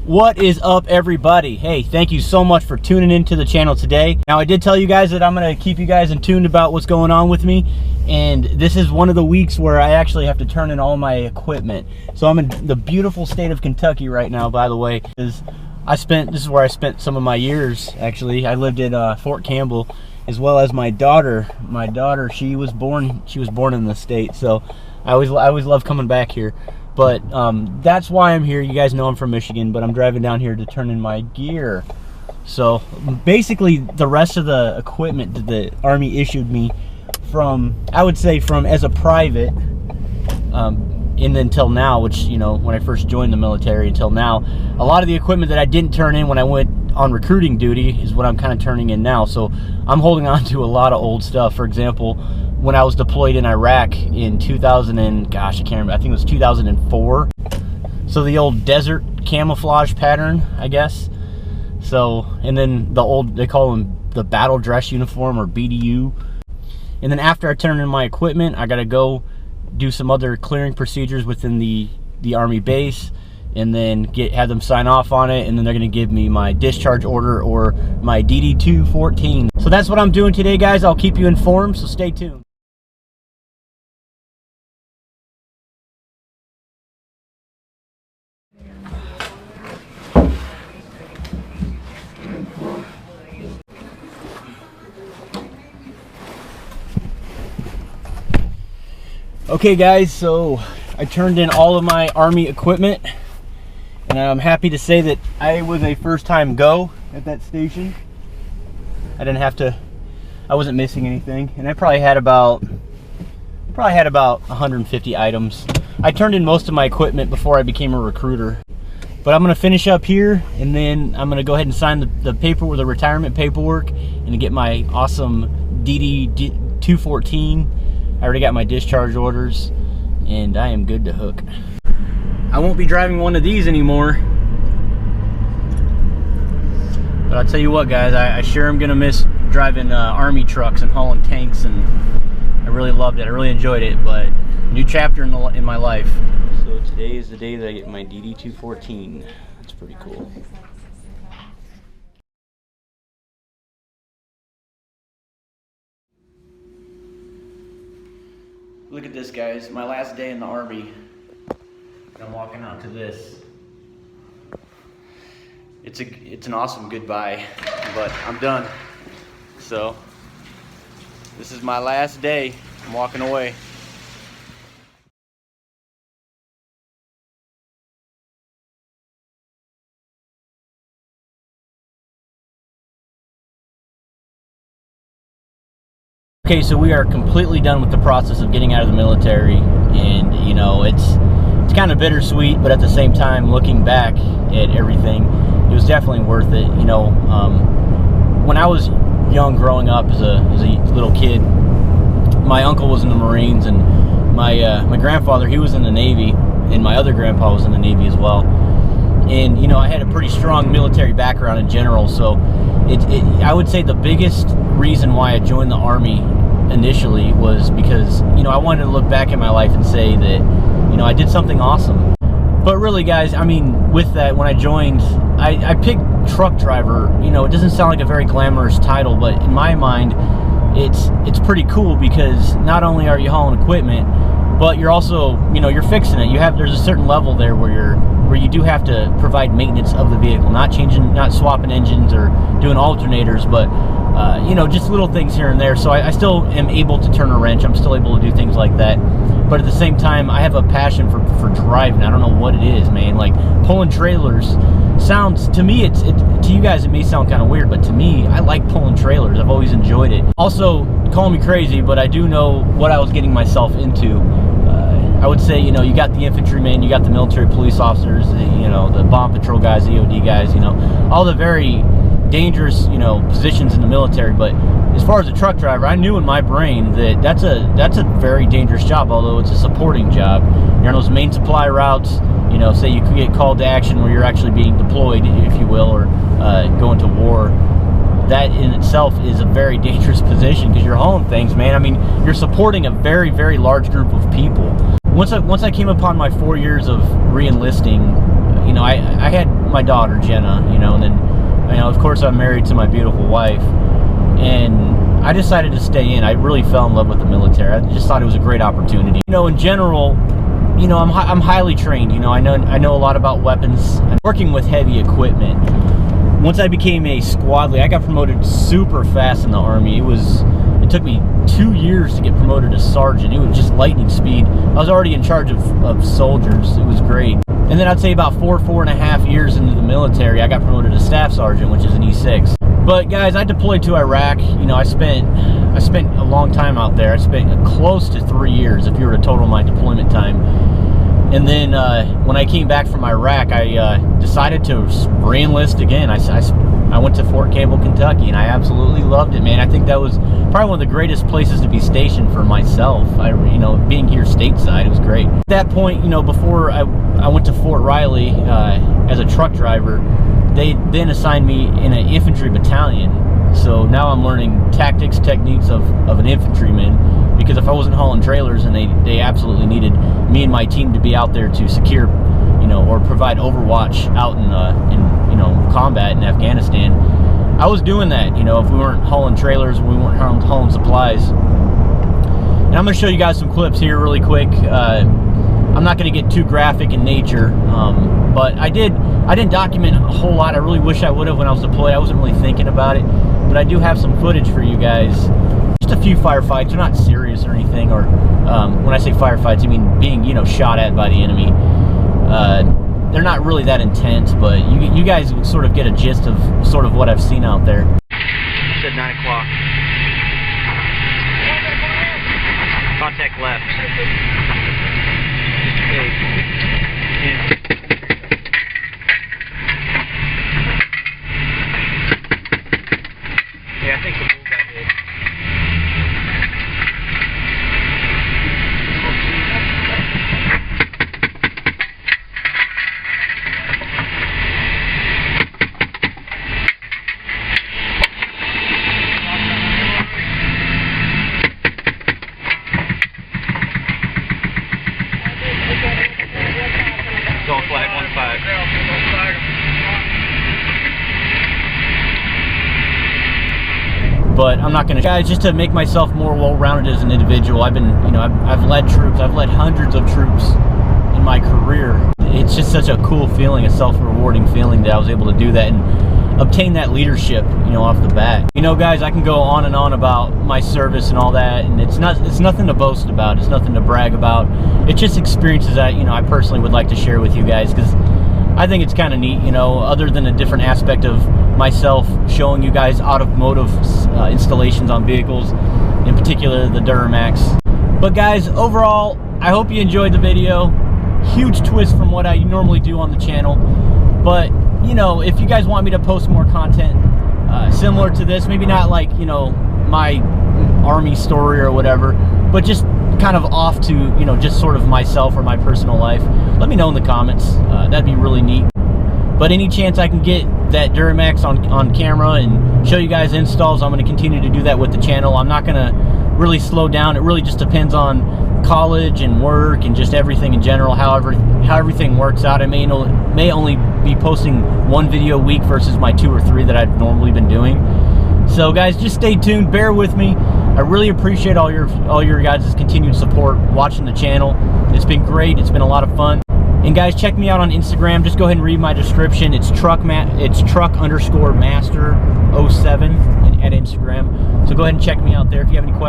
What is up, everybody? Hey, thank you so much for tuning into the channel today. Now, I did tell you guys that I'm going to keep you guys in tune about what's going on with me, and this is one of the weeks where I actually have to turn in all my equipment. So I'm in the beautiful state of Kentucky right now, by the way. This is where I spent some of my years, actually. I lived at Fort Campbell, as well as my daughter. My daughter, she was born in the state, so I always love coming back here. But that's why I'm here. You guys know I'm from Michigan, but I'm driving down here to turn in my gear. So basically, the rest of the equipment that the Army issued me from, I would say from as a private, and until now, which, you know, when I first joined the military until now, a lot of the equipment that I didn't turn in when I went on recruiting duty is what I'm kind of turning in now. So I'm holding on to a lot of old stuff. For example, when I was deployed in Iraq in 2000 and gosh, I can't remember, I think it was 2004. So the old desert camouflage pattern, I guess. So, and then the old, they call them the battle dress uniform, or BDU. And then after I turn in my equipment, I gotta go do some other clearing procedures within the Army base, and then have them sign off on it, and then they're gonna give me my discharge order, or my DD-214. So that's what I'm doing today, guys. I'll keep you informed, so stay tuned. Okay guys, so I turned in all of my Army equipment, and I'm happy to say that I was a first-time go at that station. I wasn't missing anything, and I probably had about 150 items. I turned in most of my equipment before I became a recruiter. But I'm gonna finish up here, and then I'm gonna go ahead and sign the paperwork, the retirement paperwork, and get my awesome DD-214. I already got my discharge orders, and I am good to hook. I won't be driving one of these anymore, but I'll tell you what, guys, I sure am gonna miss driving Army trucks and hauling tanks, and I really loved it. I really enjoyed it, but new chapter in my life. So today is the day that I get my DD-214. That's pretty cool. Look at this, guys. My last day in the Army, and I'm walking out to this. It's an awesome goodbye, but I'm done. So this is my last day. I'm walking away. Okay, so we are completely done with the process of getting out of the military, and you know, it's kind of bittersweet, but at the same time, looking back at everything, it was definitely worth it. You know, when I was young, growing up as a little kid, my uncle was in the Marines, and my grandfather, he was in the Navy, and my other grandpa was in the Navy as well. And you know, I had a pretty strong military background in general, so I would say the biggest reason why I joined the Army initially was because, you know, I wanted to look back at my life and say that, you know, I did something awesome. But really, guys, I mean, with that, when I joined, I picked truck driver. You know, it doesn't sound like a very glamorous title, but in my mind, it's pretty cool, because not only are you hauling equipment, but you're also, you know, you're fixing it. There's a certain level there where you do have to provide maintenance of the vehicle, not swapping engines or doing alternators, but you know, just little things here and there. So I still am able to turn a wrench. I'm still able to do things like that. But at the same time, I have a passion for driving. I don't know what it is, man. Like, pulling trailers sounds, to me, to you guys, it may sound kind of weird, but to me, I like pulling trailers. I've always enjoyed it. Also, call me crazy, but I do know what I was getting myself into. I would say, you know, you got the infantrymen, you got the military police officers, you know, the bomb patrol guys, the EOD guys, you know, all the very dangerous, you know, positions in the military. But as far as a truck driver, I knew in my brain that that's a very dangerous job, although it's a supporting job. You're on those main supply routes, you know, say you could get called to action where you're actually being deployed, if you will, or going to war. That in itself is a very dangerous position, because you're hauling things, man. I mean, you're supporting a very, very large group of people. Once I came upon my 4 years of re-enlisting, you know, I had my daughter Jenna, you know, and then, you know, of course I'm married to my beautiful wife, and I decided to stay in. I really fell in love with the military. I just thought it was a great opportunity. You know, in general, you know, I'm highly trained. You know, I know a lot about weapons. I'm working with heavy equipment. Once I became a squad leader, I got promoted super fast in the Army. It took me 2 years to get promoted to sergeant. It was just lightning speed. I was already in charge of soldiers. It was great. And then I'd say about 4.5 years into the military, I got promoted to staff sergeant, which is an E6. But guys, I deployed to Iraq. You know, I spent a long time out there. I spent close to 3 years if you were to total my deployment time. And then when I came back from Iraq, I decided to re-enlist again. I went to Fort Campbell, Kentucky, and I absolutely loved it, man. I think that was probably one of the greatest places to be stationed for myself. You know, being here stateside, it was great. At that point, you know, before I went to Fort Riley as a truck driver, they then assigned me in an infantry battalion. So now I'm learning tactics, techniques of an infantryman, because if I wasn't hauling trailers, and they absolutely needed me and my team to be out there to secure, you know, or provide overwatch out in you know, combat in Afghanistan, I was doing that. You know, if we weren't hauling trailers, we weren't hauling supplies. And I'm going to show you guys some clips here really quick. I'm not going to get too graphic in nature, but I didn't document a whole lot. I really wish I would have when I was deployed. I wasn't really thinking about it, but I do have some footage for you guys. Just a few firefights. They're not serious or anything, or when I say firefights, I mean being, you know, shot at by the enemy. They're not really that intense, but you guys will sort of get a gist of sort of what I've seen out there. It's at 9 o'clock. Contact left. Yeah, I think the bull got hit. But I'm not gonna, guys, just to make myself more well-rounded as an individual. I've been, you know, I've led troops. I've led hundreds of troops in my career. It's just such a cool feeling, a self-rewarding feeling that I was able to do that and obtain that leadership, you know, off the bat. You know, guys, I can go on and on about my service and all that, and it's nothing to boast about. It's nothing to brag about. It's just experiences that, you know, I personally would like to share with you guys, because I think it's kind of neat, you know, other than a different aspect of myself showing you guys automotive installations on vehicles, in particular the Duramax. But guys, overall, I hope you enjoyed the video. Huge twist from what I normally do on the channel. But, you know, if you guys want me to post more content similar to this, maybe not like, you know, my Army story or whatever, but just kind of off to, you know, just sort of myself or my personal life, let me know in the comments. That'd be really neat. But any chance I can get that Duramax on camera and show you guys installs, I'm going to continue to do that with the channel. I'm not going to really slow down. It really just depends on college and work and just everything in general, how everything works out. I may only be posting 1 video a week versus my 2 or 3 that I've normally been doing. So guys, just stay tuned, bear with me. I really appreciate all your guys' continued support watching the channel. It's been great. It's been a lot of fun. And guys, check me out on Instagram. Just go ahead and read my description. It's truck_master07 at Instagram. So go ahead and check me out there if you have any questions.